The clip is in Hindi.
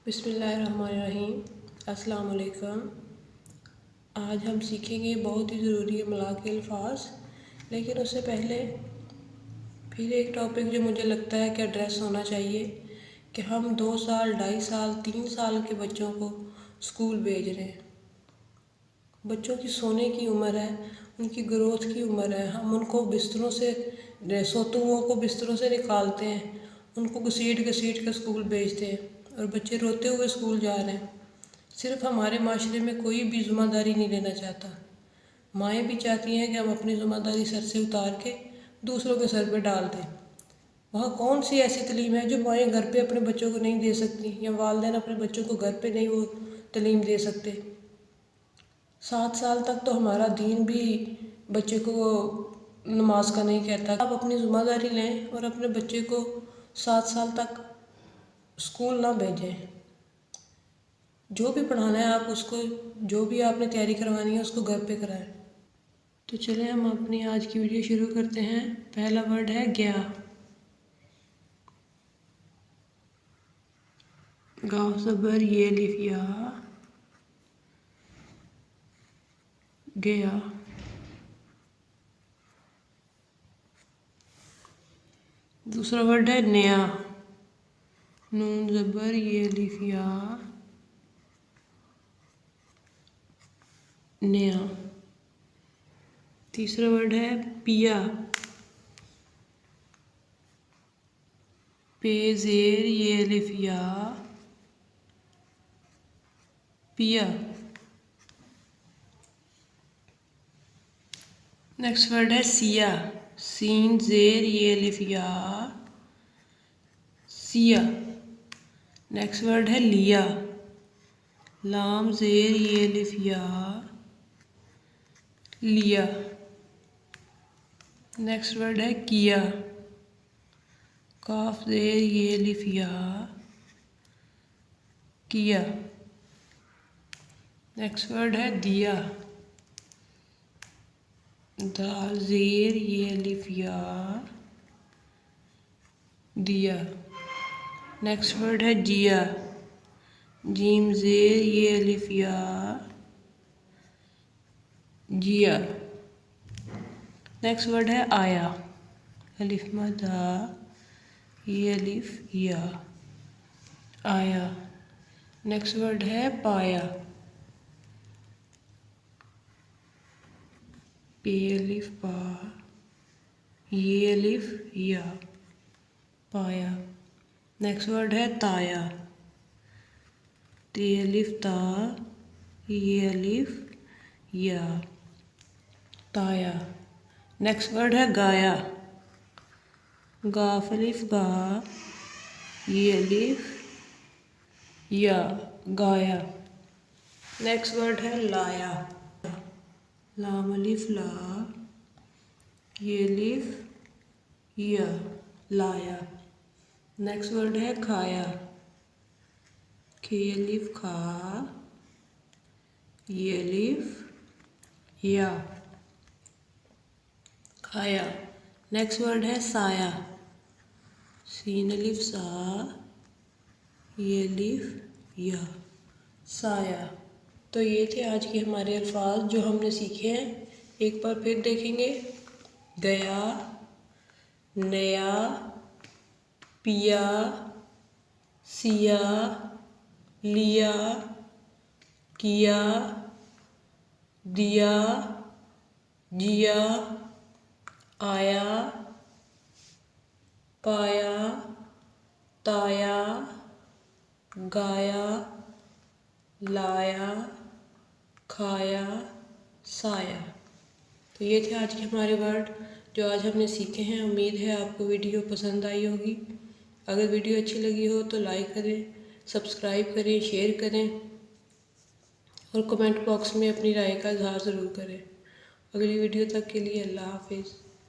बिस्मिल्लाहिर्रहमानिर्रहीम। अस्सलाम वालेकुम। आज हम सीखेंगे बहुत ही ज़रूरी है इमला के अल्फाज, लेकिन उससे पहले फिर एक टॉपिक जो मुझे लगता है कि एड्रेस होना चाहिए कि हम 2 साल, 2.5 साल, 3 साल के बच्चों को स्कूल भेज रहे हैं। बच्चों की सोने की उम्र है, उनकी ग्रोथ की उम्र है। हम उनको बिस्तरों से, सोते हुओं को बिस्तरों से निकालते हैं, उनको घसीट घसीट कर स्कूल भेजते हैं और बच्चे रोते हुए स्कूल जा रहे हैं। सिर्फ हमारे माशरे में कोई भी ज़िम्मेदारी नहीं लेना चाहता। माएँ भी चाहती हैं कि हम अपनी ज़िम्मेदारी सर से उतार के दूसरों के सर पे डाल दें। वहाँ कौन सी ऐसी तालीम है जो माएँ घर पे अपने बच्चों को नहीं दे सकती, या वालिदैन अपने बच्चों को घर पे नहीं वो तालीम दे सकते। 7 साल तक तो हमारा दीन भी बच्चे को नमाज का नहीं कहता। आप अपनी ज़िम्मेदारी लें और अपने बच्चे को 7 साल तक स्कूल ना भेजें। जो भी पढ़ाना है आप उसको, जो भी आपने तैयारी करवानी है उसको घर पे कराएं। तो चलें हम अपनी आज की वीडियो शुरू करते हैं। पहला वर्ड है गया। गाफ ज़बर ये अलिफ या, गया। दूसरा वर्ड है नया। नून ज़बर ये अलिफ या, नया। तीसरा वर्ड है पिया। पे ज़ेर ये अलिफ या, पिया। नेक्स्ट वर्ड है सिया। सीन ज़ेर ये अलिफ या, सिया। नेक्स्ट वर्ड है लिया। लाम ज़ेर ये अलिफ या, लिया। नेक्स्ट वर्ड है किया। काफ ज़ेर ये अलिफ या, किया। नेक्स्ट वर्ड है दिया। दाल ज़ेर ये अलिफ या, दिया। नेक्स्ट वर्ड है जिया। जीम ज़ेर ये अलिफ या, जिया। नेक्स्ट वर्ड है आया। अलिफ मदा ये अलिफ या, आया। नेक्स्ट वर्ड है पाया। पे अलिफ पा ये अलिफ या, पाया। नेक्स्ट वर्ड है ताया। ते अलिफ ता ये अलिफ या, ताया। नेक्स्ट वर्ड है गाया। गाफ अलिफ गा ये अलिफ या, गाया। नेक्स्ट वर्ड है लाया। लाम अलिफ ला ये अलिफ या, लाया। नेक्स्ट वर्ड है खाया। खे अलिफ खा ये अलिफ या, खाया। नेक्स्ट वर्ड है साया। सीन अलिफ सा ये अलिफ या, साया। तो ये थे आज के हमारे अल्फाज जो हमने सीखे हैं। एक बार फिर देखेंगे। गया, नया, पिया, सिया, लिया, किया, दिया, जिया, आया, पाया, ताया, गाया, लाया, खाया, साया। तो ये थे आज के हमारे वर्ड जो आज हमने सीखे हैं। उम्मीद है आपको वीडियो पसंद आई होगी। अगर वीडियो अच्छी लगी हो तो लाइक करें, सब्सक्राइब करें, शेयर करें और कमेंट बॉक्स में अपनी राय का इजहार ज़रूर करें। अगली वीडियो तक के लिए अल्लाह हाफिज़।